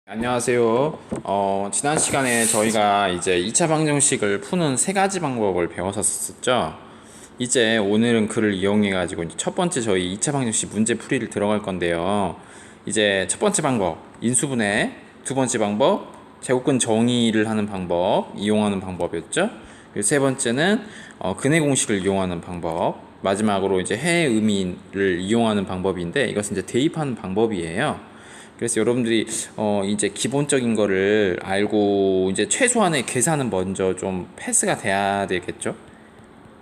안녕하세요. 지난 시간에 저희가 이제 2차 방정식을 푸는 세 가지 방법을 배웠었죠. 이제 오늘은 그를 이용해가지고 이제 첫 번째 저희 2차 방정식 문제 풀이를 들어갈 건데요. 이제 첫 번째 방법, 인수분해, 두 번째 방법, 제곱근 정의를 하는 방법, 이용하는 방법이었죠. 그리고 세 번째는 근해 공식을 이용하는 방법, 마지막으로 이제 해의 의미를 이용하는 방법인데 이것은 이제 대입하는 방법이에요. 그래서 여러분들이 이제 기본적인 거를 알고 이제 최소한의 계산은 먼저 좀 패스가 돼야 되겠죠.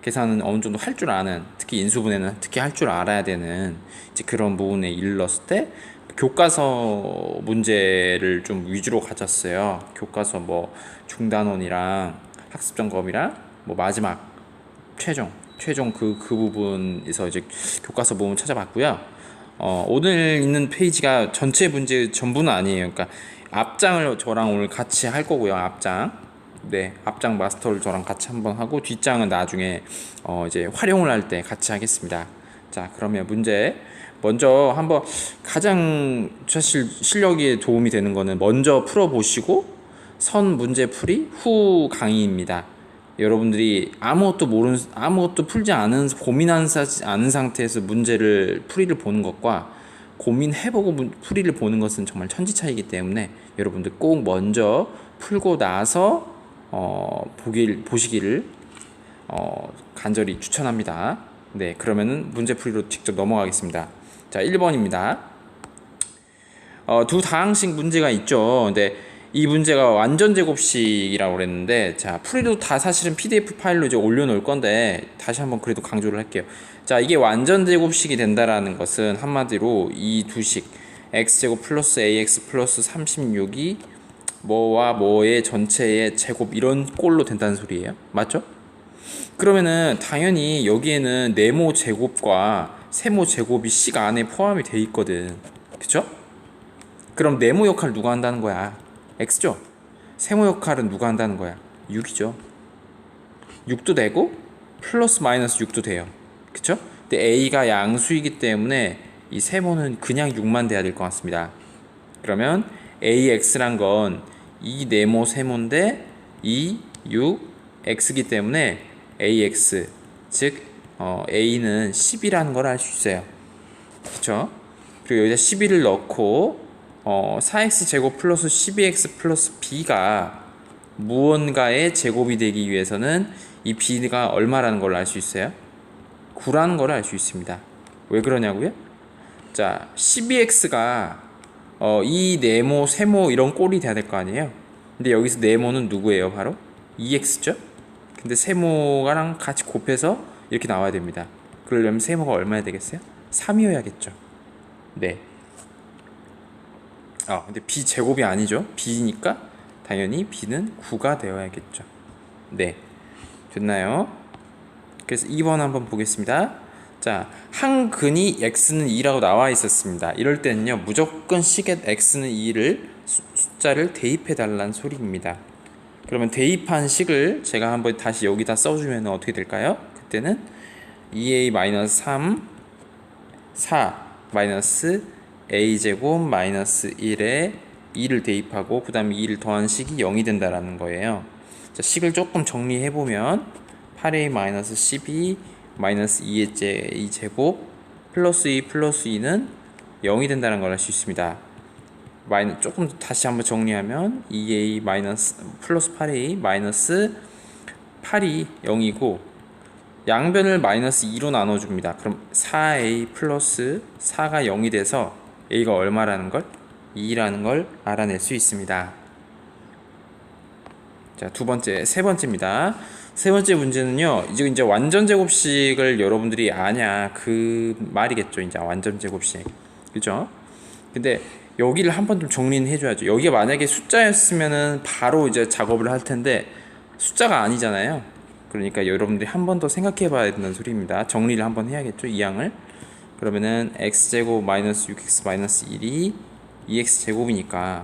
계산은 어느 정도 할 줄 아는, 특히 인수분해는 특히 할 줄 알아야 되는 이제 그런 부분에 이르렀을 때 교과서 문제를 좀 위주로 가졌어요. 교과서 뭐 중단원이랑 학습점검이랑 뭐 마지막 최종 그 부분에서 이제 교과서 부분 찾아봤고요. 오늘 있는 페이지가 전체 문제 전부는 아니에요. 그러니까 앞장을 저랑 오늘 같이 할 거고요. 앞장. 네, 앞장 마스터를 저랑 같이 한번 하고 뒷장은 나중에 이제 활용을 할 때 같이 하겠습니다. 자, 그러면 문제 먼저 한번 가장 사실 실력에 도움이 되는 거는 먼저 풀어보시고 선 문제 풀이 후 강의입니다. 여러분들이 아무것도 풀지 않은 고민하지 않은 상태에서 문제를 풀이를 보는 것과 고민해보고 풀이를 보는 것은 정말 천지차이기 때문에 여러분들 꼭 먼저 풀고 나서 보시기를 간절히 추천합니다. 네, 그러면은 문제 풀이로 직접 넘어가겠습니다. 자, 1번입니다. 두 다항식 문제가 있죠. 근데 이 문제가 완전 제곱식이라고 그랬는데, 자, 풀이도 다 사실은 PDF 파일로 이제 올려놓을 건데, 다시 한번 그래도 강조를 할게요. 자, 이게 완전 제곱식이 된다라는 것은 한마디로 이 두식, x제곱 플러스 ax 플러스 36이 뭐와 뭐의 전체의 제곱 이런 꼴로 된다는 소리예요. 맞죠? 그러면은 당연히 여기에는 네모 제곱과 세모 제곱이 식 안에 포함이 돼 있거든. 그쵸? 그럼 네모 역할을 누가 한다는 거야? x죠. 세모 역할은 누가 한다는 거야? 6이죠. 6도 되고 플러스 마이너스 6도 돼요. 그쵸? 근데 a가 양수이기 때문에 이 세모는 그냥 6만 돼야 될 것 같습니다. 그러면 ax란 건 이 네모 세모인데 2, 6, x이기 때문에 ax 즉 a는 10이라는 걸 알 수 있어요. 그쵸? 그리고 여기다 11을 넣고 4x 제곱 플러스 12x 플러스 b가 무언가의 제곱이 되기 위해서는 이 b가 얼마라는 걸 알 수 있어요? 9라는 걸 알 수 있습니다. 왜 그러냐고요? 자, 12x가 이 네모, 세모 이런 꼴이 돼야 될 거 아니에요? 근데 여기서 네모는 누구예요? 바로 2x죠? 근데 세모랑 같이 곱해서 이렇게 나와야 됩니다. 그러려면 세모가 얼마야 되겠어요? 3이어야겠죠. 네. 근데 b 제곱이 아니죠. b니까 당연히 b는 9가 되어야겠죠. 네. 됐나요? 그래서 2번 한번 보겠습니다. 자, 한 근이 x는 2라고 나와 있었습니다. 이럴 때는요, 무조건 식의 x는 2를 숫자를 대입해 달라는 소리입니다. 그러면 대입한 식을 제가 한번 다시 여기다 써주면 어떻게 될까요? 그때는 2a-3 4 마이너스 a제곱 마이너스 1에 2를 대입하고 그 다음에 2를 더한 식이 0이 된다라는 거예요. 자, 식을 조금 정리해보면 8a 마이너스 12 마이너스 2의 제곱 플러스 2 플러스 2는 0이 된다는 걸 알 수 있습니다. 조금 다시 한번 정리하면 2a 마이너스 플러스 8a 마이너스 8이 0이고 양변을 마이너스 2로 나눠줍니다. 그럼 4a 플러스 4가 0이 돼서 a가 얼마라는 걸? 2라는 걸 알아낼 수 있습니다. 자, 세 번째입니다. 세 번째 문제는요, 이제 완전 제곱식을 여러분들이 아냐, 그 말이겠죠. 이제 완전 제곱식. 그죠? 근데 여기를 한번 좀 정리는 해줘야죠. 여기가 만약에 숫자였으면은 바로 이제 작업을 할 텐데, 숫자가 아니잖아요. 그러니까 여러분들이 한 번 더 생각해 봐야 된다는 소리입니다. 정리를 한번 해야겠죠, 이 양을. 그러면은 x제곱 마이너스 6x 마이너스 1이 2x제곱이니까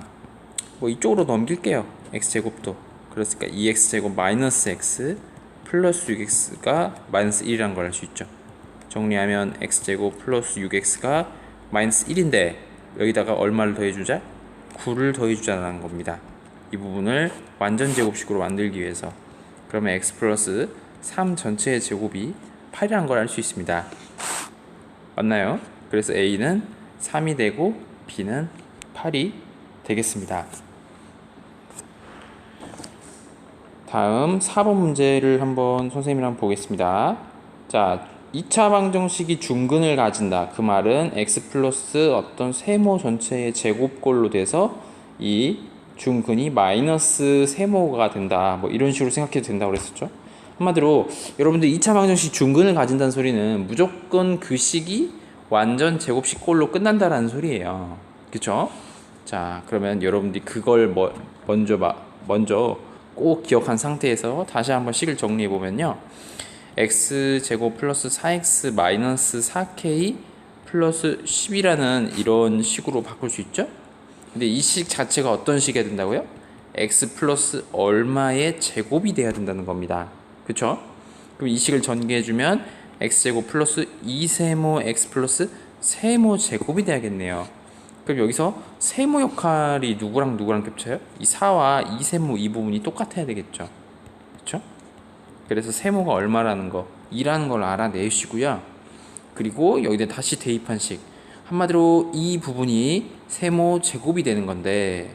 뭐 이쪽으로 넘길게요. x제곱도. 그렇으니까 2x제곱 마이너스 x 플러스 6x가 마이너스 1이라는 걸 알 수 있죠. 정리하면 x제곱 플러스 6x가 마이너스 1인데 여기다가 얼마를 더해주자? 9를 더해주자는 겁니다. 이 부분을 완전 제곱식으로 만들기 위해서. 그러면 x 플러스 3 전체의 제곱이 8이라는 걸 알 수 있습니다. 맞나요? 그래서 a는 3이 되고 b는 8이 되겠습니다. 다음 4번 문제를 한번 선생님이랑 보겠습니다. 자, 2차 방정식이 중근을 가진다. 그 말은 x 플러스 어떤 세모 전체의 제곱꼴로 돼서 이 중근이 마이너스 세모가 된다. 뭐 이런 식으로 생각해도 된다고 그랬었죠. 한마디로 여러분들 2차 방정식 중근을 가진다는 소리는 무조건 그 식이 완전 제곱식 꼴로 끝난다라는 소리예요. 그쵸? 자, 그러면 여러분들이 그걸 먼저 꼭 기억한 상태에서 다시 한번 식을 정리해 보면요. x제곱 플러스 4x 마이너스 4k 플러스 10이라는 이런 식으로 바꿀 수 있죠. 근데 이 식 자체가 어떤 식이 된다고요? x 플러스 얼마의 제곱이 돼야 된다는 겁니다. 그쵸? 그럼 이 식을 전개해주면 x제곱 플러스 2세모 x 플러스 세모 제곱이 돼야겠네요. 그럼 여기서 세모 역할이 누구랑 겹쳐요? 이 4와 2세모 이 부분이 똑같아야 되겠죠. 그쵸? 그래서 세모가 얼마라는 거 2라는 걸 알아내시고요. 그리고 여기다 다시 대입한 식, 한마디로 이 부분이 세모 제곱이 되는 건데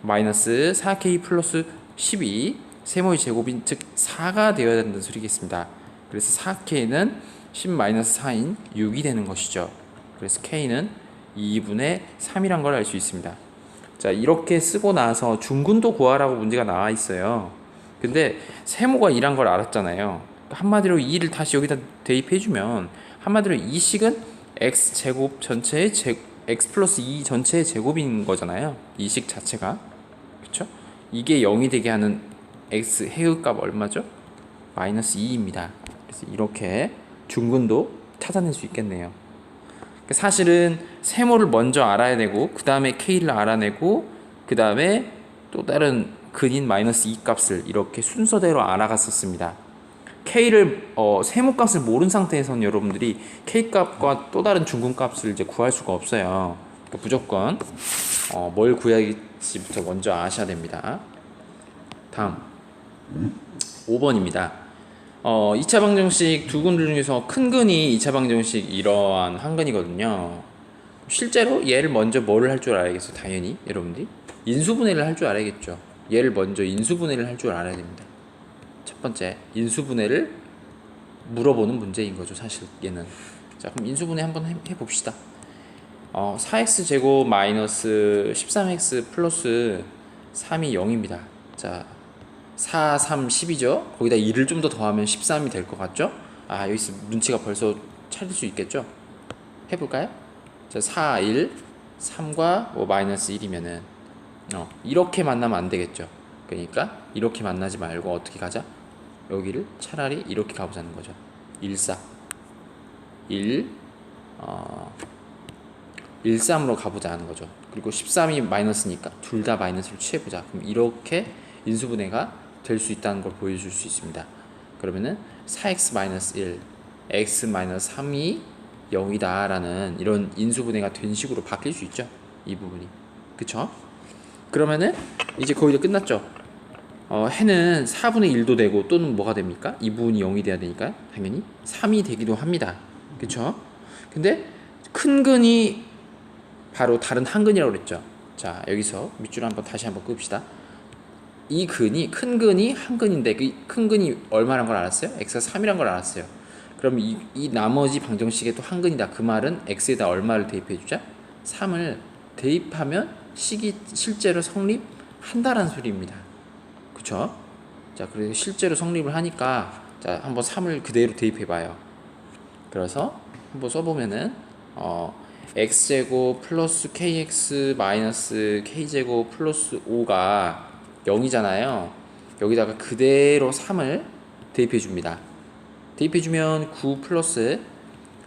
마이너스 4k 플러스 10이 세모의 제곱인 즉 4가 되어야 된다는 소리겠습니다. 그래서 4k는 10 마이너스 4인 6이 되는 것이죠. 그래서 k는 2분의 3이란 걸 알 수 있습니다. 자, 이렇게 쓰고 나서 중근도 구하라고 문제가 나와 있어요. 근데 세모가 2란 걸 알았잖아요. 한마디로 2를 다시 여기다 대입해주면 한마디로 이 식은 x제곱 전체의 x 플러스 2 전체의 제곱인 거잖아요. 이 식 자체가. 그쵸? 이게 0이 되게 하는 x 해의값 얼마죠? 마이너스 2입니다. 그래서 이렇게 중근도 찾아낼 수 있겠네요. 사실은 세모를 먼저 알아야 되고 그 다음에 k를 알아내고 그 다음에 또 다른 근인 마이너스 2 값을 이렇게 순서대로 알아갔었습니다. k를 세모 값을 모른 상태에서는 여러분들이 k 값과 또 다른 중근 값을 이제 구할 수가 없어요. 그러니까 무조건 뭘 구해야지부터 먼저 아셔야 됩니다. 다음 5번입니다. 2차 방정식 두 근들 중에서 큰 근이 2차 방정식 이러한 한 근이거든요. 실제로 얘를 먼저 뭐를 할 줄 알아야겠어요. 당연히 여러분들이 인수분해를 할 줄 알아야겠죠. 얘를 먼저 인수분해를 할 줄 알아야 됩니다. 첫 번째 인수분해를 물어보는 문제인 거죠. 사실 얘는. 자, 그럼 인수분해 한번 해봅시다. 4x 제곱 마이너스 13x 플러스 3이 0입니다. 자, 4, 3, 10이죠. 거기다 2를 좀 더 더하면 13이 될 것 같죠? 아, 여기서 눈치가 벌써 차릴 수 있겠죠? 해볼까요? 자, 4, 1, 3과 마이너스 1이면은 이렇게 만나면 안 되겠죠. 그러니까 이렇게 만나지 말고 어떻게 가자? 여기를 차라리 이렇게 가보자는 거죠. 1, 4 1 1, 3으로 가보자 하는 거죠. 그리고 13이 마이너스니까 둘 다 마이너스를 취해보자. 그럼 이렇게 인수분해가 될 수 있다는 걸 보여줄 수 있습니다. 그러면은 4x-1 x-3이 0이다 라는 이런 인수분해가 된 식으로 바뀔 수 있죠. 이 부분이. 그쵸? 그러면은 이제 거의 다 끝났죠. 해는 4분의 1도 되고 또는 뭐가 됩니까? 이 부분이 0이 돼야 되니까 당연히 3이 되기도 합니다. 그쵸? 근데 큰 근이 바로 다른 한 근이라고 그랬죠. 자, 여기서 밑줄 다시 한번 끕시다. 이 근이 큰 근이 한 근인데 그 큰 근이 얼마란 걸 알았어요? x가 3이란 걸 알았어요. 그럼 이 나머지 방정식에 또 한 근이다. 그 말은 x에다 얼마를 대입해 주자? 3을 대입하면 식이 실제로 성립한다라는 소리입니다. 그쵸? 자, 그래서 실제로 성립을 하니까 자, 한번 3을 그대로 대입해 봐요. 그래서 한번 써보면은 x제곱 플러스 kx 마이너스 k제곱 플러스 5가 0이잖아요. 여기다가 그대로 3을 대입해 줍니다. 대입해 주면 9 플러스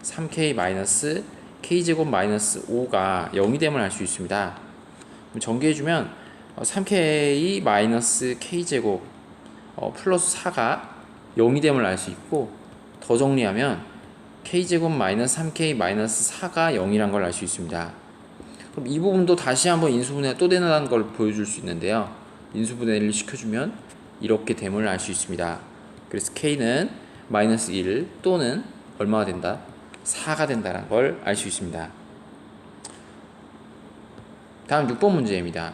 3k 마이너스 k제곱 마이너스 5가 0이 됨을 알 수 있습니다. 전개해 주면 3k 마이너스 k제곱 플러스 4가 0이 됨을 알 수 있고, 더 정리하면 k제곱 마이너스 3k 마이너스 4가 0이란 걸 알 수 있습니다. 그럼 이 부분도 다시 한번 인수분해 또 된다는 걸 보여줄 수 있는데요. 인수분해를 시켜주면 이렇게 됨을 알 수 있습니다. 그래서 K는 마이너스 1 또는 얼마가 된다? 4가 된다는 걸 알 수 있습니다. 다음 6번 문제입니다.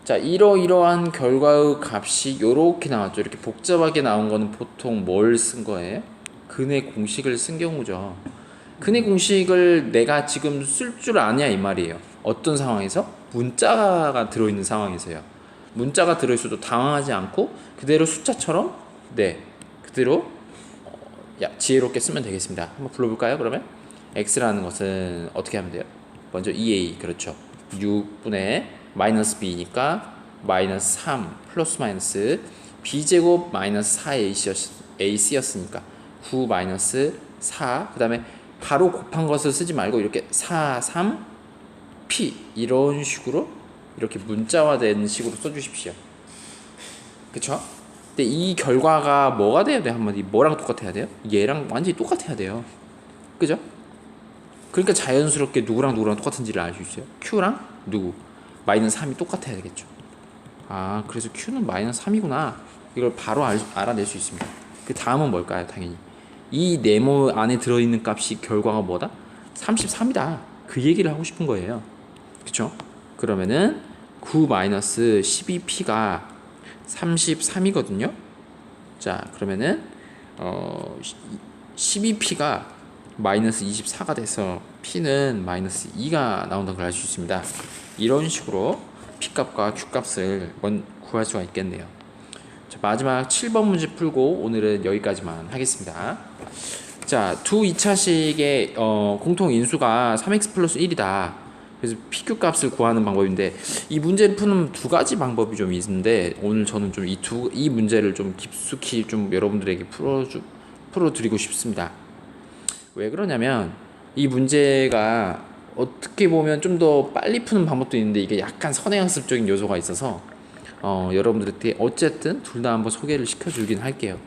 자, 이러이러한 결과의 값이 이렇게 나왔죠. 이렇게 복잡하게 나온 거는 보통 뭘 쓴 거예요? 근의 공식을 쓴 경우죠. 근의 공식을 내가 지금 쓸 줄 아냐 이 말이에요. 어떤 상황에서? 문자가 들어있는 상황에서요. 문자가 들어있어도 당황하지 않고 그대로 숫자처럼 그대로 지혜롭게 쓰면 되겠습니다. 한번 불러볼까요? 그러면 x라는 것은 어떻게 하면 돼요? 먼저 2a 그렇죠. 6분의 마이너스 b니까 마이너스 3 플러스 마이너스 b제곱 마이너스 4ac였으니까 9 마이너스 4 그 다음에 바로 곱한 것을 쓰지 말고 이렇게 4, 3, p 이런 식으로 이렇게 문자화된 식으로 써주십시오. 그쵸? 근데 이 결과가 뭐가 돼야 돼요? 한마디 뭐랑 똑같아야 돼요? 얘랑 완전히 똑같아야 돼요. 그죠? 그러니까 자연스럽게 누구랑 똑같은지를 알 수 있어요. Q랑 누구? 마이너스 3이 똑같아야 되겠죠. 아, 그래서 Q는 마이너스 3이구나. 이걸 바로 알아낼 수 있습니다. 그 다음은 뭘까요? 당연히 이 네모 안에 들어있는 값이 결과가 뭐다? 33이다. 그 얘기를 하고 싶은 거예요. 그쵸? 그러면은 9 마이너스 12p가 33이거든요. 자, 그러면은 12p가 마이너스 24가 돼서 p는 마이너스 2가 나온다는 걸 알 수 있습니다. 이런 식으로 p값과 q값을 구할 수가 있겠네요. 자, 마지막 7번 문제 풀고 오늘은 여기까지만 하겠습니다. 자, 두 2차식의 공통 인수가 3x 플러스 1이다. 그래서 PQ 값을 구하는 방법인데 이 문제를 푸는 두 가지 방법이 좀 있는데 오늘 저는 좀 이 문제를 좀 깊숙이 좀 여러분들에게 풀어드리고 싶습니다. 왜 그러냐면 이 문제가 어떻게 보면 좀 더 빨리 푸는 방법도 있는데 이게 약간 선행학습적인 요소가 있어서 여러분들한테 어쨌든 둘 다 한번 소개를 시켜주긴 할게요.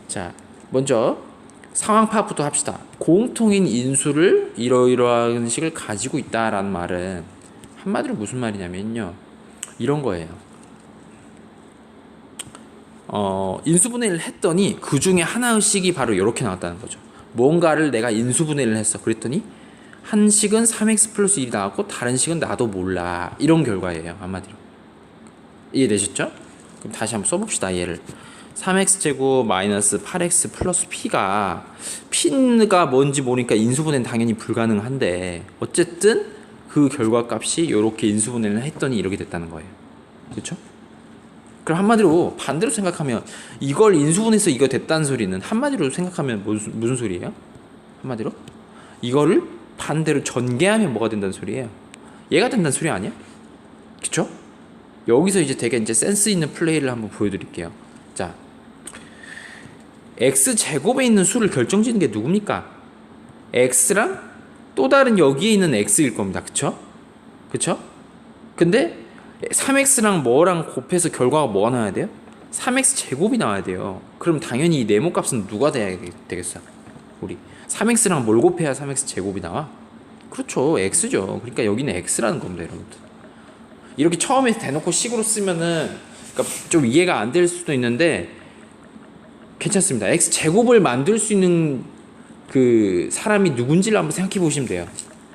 자, 먼저 상황 파악부터 합시다. 공통인 인수를 이러이러한 식을 가지고 있다라는 말은 한마디로 무슨 말이냐면요. 이런 거예요. 인수분해를 했더니 그 중에 하나의 식이 바로 이렇게 나왔다는 거죠. 뭔가를 내가 인수분해를 했어. 그랬더니 한 식은 3x 플러스 1이 나왔고 다른 식은 나도 몰라. 이런 결과예요. 한마디로. 이해되셨죠? 그럼 다시 한번 써봅시다. 얘를. 3x제곱 마이너스 8x 플러스 p가 뭔지 모르니까 인수분해는 당연히 불가능한데 어쨌든 그 결과값이 이렇게 인수분해를 했더니 이렇게 됐다는 거예요. 그렇죠? 그럼 한마디로 반대로 생각하면 이걸 인수분해해서 이거 됐다는 소리는 한마디로 생각하면 무슨 소리예요? 한마디로 이거를 반대로 전개하면 뭐가 된다는 소리예요? 얘가 된다는 소리 아니야? 그쵸? 여기서 이제 되게 이제 센스 있는 플레이를 한번 보여드릴게요. 자, x제곱에 있는 수를 결정짓는 게 누굽니까? x랑 또 다른 여기에 있는 x일 겁니다. 그쵸? 그쵸? 근데 3x랑 뭐랑 곱해서 결과가 뭐가 나와야 돼요? 3x 제곱이 나와야 돼요. 그럼 당연히 이 네모 값은 누가 돼야 되겠어? 우리 3x랑 뭘 곱해야 3x 제곱이 나와? 그렇죠, x죠. 그러니까 여기는 x라는 겁니다, 여러분들. 이렇게 처음에 대놓고 식으로 쓰면은 그러니까 좀 이해가 안 될 수도 있는데 괜찮습니다. x 제곱을 만들 수 있는 그 사람이 누군지를 한번 생각해 보시면 돼요.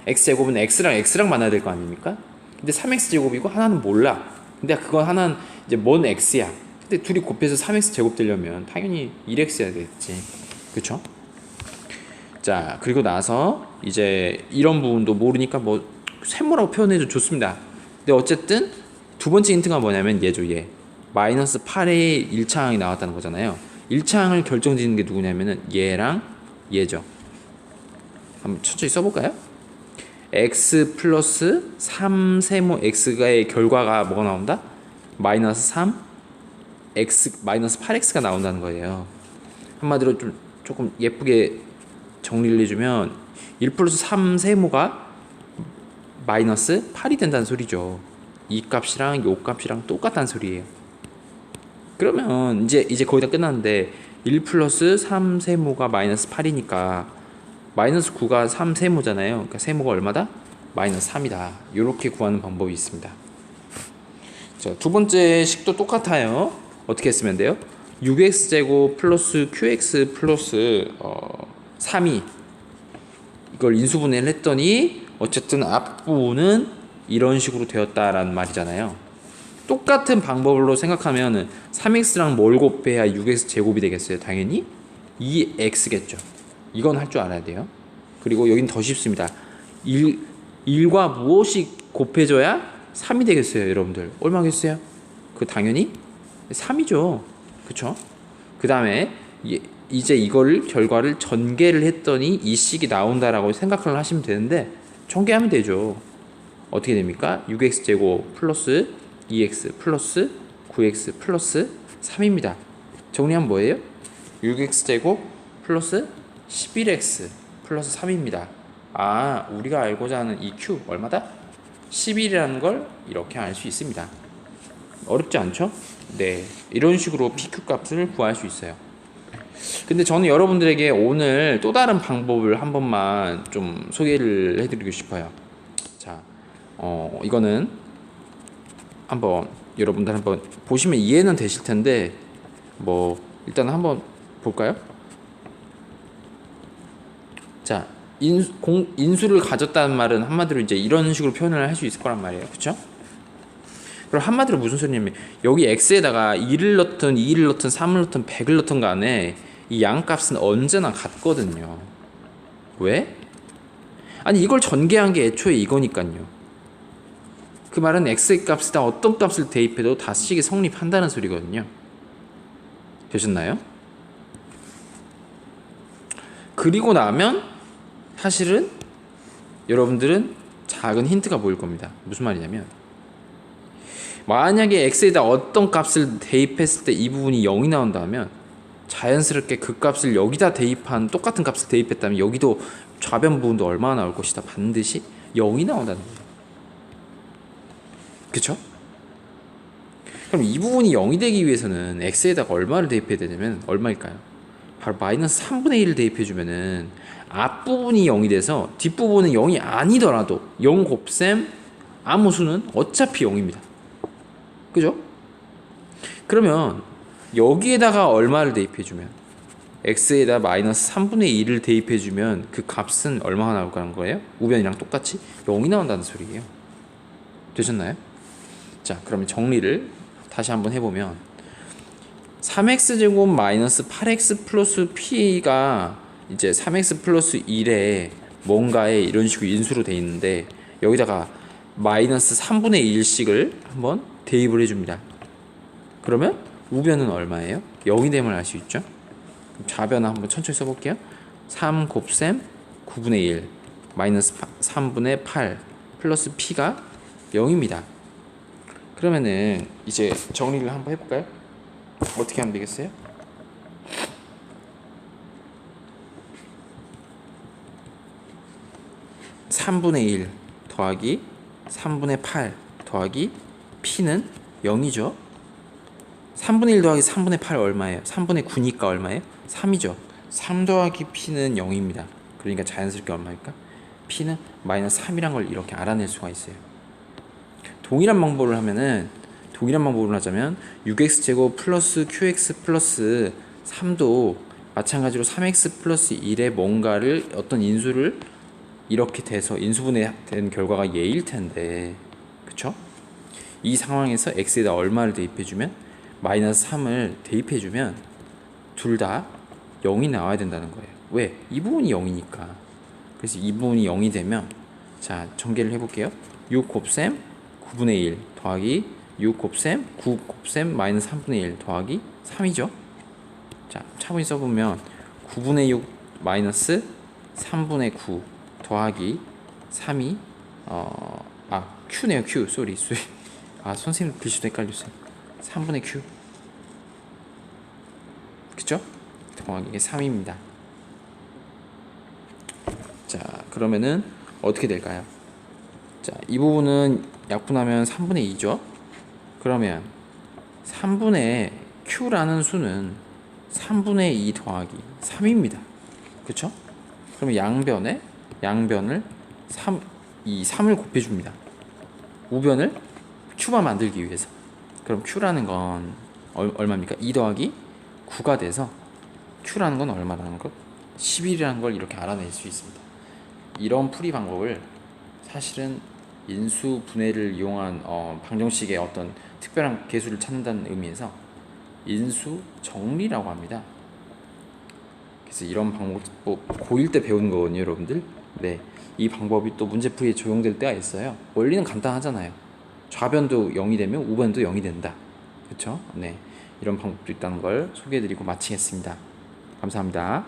x 제곱은 x랑 만나야 될 거 아닙니까? 근데 3x 제곱이고 하나는 몰라. 근데 그건 하나는 이제 뭔 x야. 근데 둘이 곱해서 3x 제곱 되려면 당연히 1x야 되겠지. 그쵸? 자, 그리고 나서 이제 이런 부분도 모르니까 뭐 세모라고 표현해도 좋습니다. 근데 어쨌든 두 번째 힌트가 뭐냐면 얘죠, 얘. 마이너스 8의 1차항이 나왔다는 거잖아요. 1차항을 결정짓는 게 누구냐면은 얘랑 얘죠. 한번 천천히 써볼까요? x 플러스 3 세모 x가의 결과가 뭐가 나온다? 마이너스 3 x 마이너스 8x가 나온다는 거예요. 한마디로 좀 조금 예쁘게 정리를 해주면 1 플러스 3 세모가 마이너스 8이 된다는 소리죠. 이 값이랑 요 값이랑 똑같다는 소리예요. 그러면 이제 거의 다 끝났는데 1 플러스 3 세모가 마이너스 8이니까 마이너스 9가 3 세모잖아요. 그러니까 세모가 얼마다? 마이너스 3이다. 이렇게 구하는 방법이 있습니다. 자, 두 번째 식도 똑같아요. 어떻게 쓰면 돼요? 6x제곱 플러스 qx 플러스 3이 이걸 인수분해를 했더니 어쨌든 앞부분은 이런 식으로 되었다라는 말이잖아요. 똑같은 방법으로 생각하면 3x랑 뭘 곱해야 6x 제곱이 되겠어요? 당연히 2x겠죠. 이건 할 줄 알아야 돼요. 그리고 여긴 더 쉽습니다. 1과 무엇이 곱해져야 3이 되겠어요, 여러분들? 얼마겠어요? 그 당연히 3이죠. 그쵸? 그 다음에 이제 이걸 결과를 전개를 했더니 이 식이 나온다라고 생각을 하시면 되는데 전개하면 되죠. 어떻게 됩니까? 6x제곱 플러스 2x 플러스 9x 플러스 3입니다. 정리하면 뭐예요? 6x제곱 플러스 11x 플러스 3입니다. 아, 우리가 알고자 하는 이 q 얼마다? 11이라는 걸 이렇게 알 수 있습니다. 어렵지 않죠? 네, 이런 식으로 PQ 값을 구할 수 있어요. 근데 저는 여러분들에게 오늘 또 다른 방법을 한 번만 좀 소개를 해드리고 싶어요. 자, 이거는 한번 여러분들 한번 보시면 이해는 되실 텐데 뭐 일단 한번 볼까요? 자, 인수를 가졌다는 말은 한마디로 이제 이런 식으로 표현을 할 수 있을 거란 말이에요. 그쵸? 그럼 한마디로 무슨 소리냐면 여기 x에다가 1을 넣든 2를 넣든 3을 넣든 100을 넣든 간에 이 양값은 언제나 같거든요. 왜? 아니 이걸 전개한 게 애초에 이거니까요. 그 말은 x의 값에다 어떤 값을 대입해도 다식이 성립한다는 소리거든요. 되셨나요? 그리고 나면 사실은 여러분들은 작은 힌트가 보일 겁니다. 무슨 말이냐면 만약에 x에다 어떤 값을 대입했을 때 이 부분이 0이 나온다면 자연스럽게 그 값을 여기다 대입한 똑같은 값을 대입했다면 여기도 좌변 부분도 얼마나 나올 것이다. 반드시 0이 나온다는 거예요. 그쵸? 그럼 이 부분이 0이 되기 위해서는 x에다가 얼마를 대입해야 되냐면 얼마일까요? 바로 마이너스 3분의 1을 대입해주면은 앞부분이 0이 돼서 뒷부분은 0이 아니더라도 0 곱셈 아무 수는 어차피 0입니다. 그죠? 그러면 여기에다가 얼마를 대입해주면 x에다 마이너스 3분의 1을 대입해주면 그 값은 얼마가 나올 거예요? 우변이랑 똑같이 0이 나온다는 소리예요. 되셨나요? 자, 그러면 정리를 다시 한번 해보면 3x제곱 마이너스 8x 플러스 p가 이제 3x 플러스 1에 뭔가에 이런 식으로 인수로 돼 있는데 여기다가 마이너스 3분의 1씩을 한번 대입을 해줍니다. 그러면 우변은 얼마예요? 0이 됨을 알 수 있죠. 좌변을 한번 천천히 써볼게요. 3 곱셈 9분의 1 마이너스 3분의 8 플러스 p가 0입니다. 그러면은 이제 정리를 한번 해볼까요? 어떻게 하면 되겠어요? (3분의 1) 더하기 (3분의 8) 더하기 p는 0이죠. 3분의 1 더하기 3분의 8 얼마예요? 3분의 9니까 얼마예요? 3이죠. 3 더하기 p는 0입니다. 그러니까 자연스럽게 얼마일까? p는 마이너스 3이란 걸 이렇게 알아낼 수가 있어요. 동일한 방법을 하자면 6x제곱 플러스 qx 플러스 3도 마찬가지로 3x 플러스 1의 뭔가를 어떤 인수를 이렇게 돼서 인수분해된 결과가 얘일 텐데 그쵸? 이 상황에서 x에다 얼마를 대입해주면 마이너스 3을 대입해주면 둘 다 0이 나와야 된다는 거예요. 왜? 이 부분이 0이니까. 그래서 이 부분이 0이 되면 자 전개를 해볼게요. 6 곱셈 9분의 1 더하기 6 곱셈 9 곱셈 마이너스 3분의 1 더하기 3이죠. 자 차분히 써보면 9분의 6 마이너스 3분의 9 더하기 3이 q네요. q 쏘리 선생님 글씨도 헷갈렸어요. 3분의 q 그쵸? 더하기 이게 3입니다. 자 그러면은 어떻게 될까요? 자 이 부분은 약분하면 3분의 2죠. 그러면 3분의 q라는 수는 3분의 2 더하기 3입니다. 그쵸? 그러면 양변을 이 3을 곱해줍니다. 우변을 Q만 만들기 위해서. 그럼 Q라는 건 얼마입니까? 2 더하기 9가 돼서 Q라는 건 얼마라는 것? 11이라는 걸 이렇게 알아낼 수 있습니다. 이런 풀이 방법을 사실은 인수 분해를 이용한 방정식의 어떤 특별한 계수를 찾는다는 의미에서 인수 정리라고 합니다. 그래서 이런 방법 고1 때 배운 거거든요, 여러분들. 네, 이 방법이 또 문제풀이에 적용될 때가 있어요. 원리는 간단하잖아요. 좌변도 0이 되면 우변도 0이 된다. 그렇죠? 네, 이런 방법도 있다는 걸 소개해드리고 마치겠습니다. 감사합니다.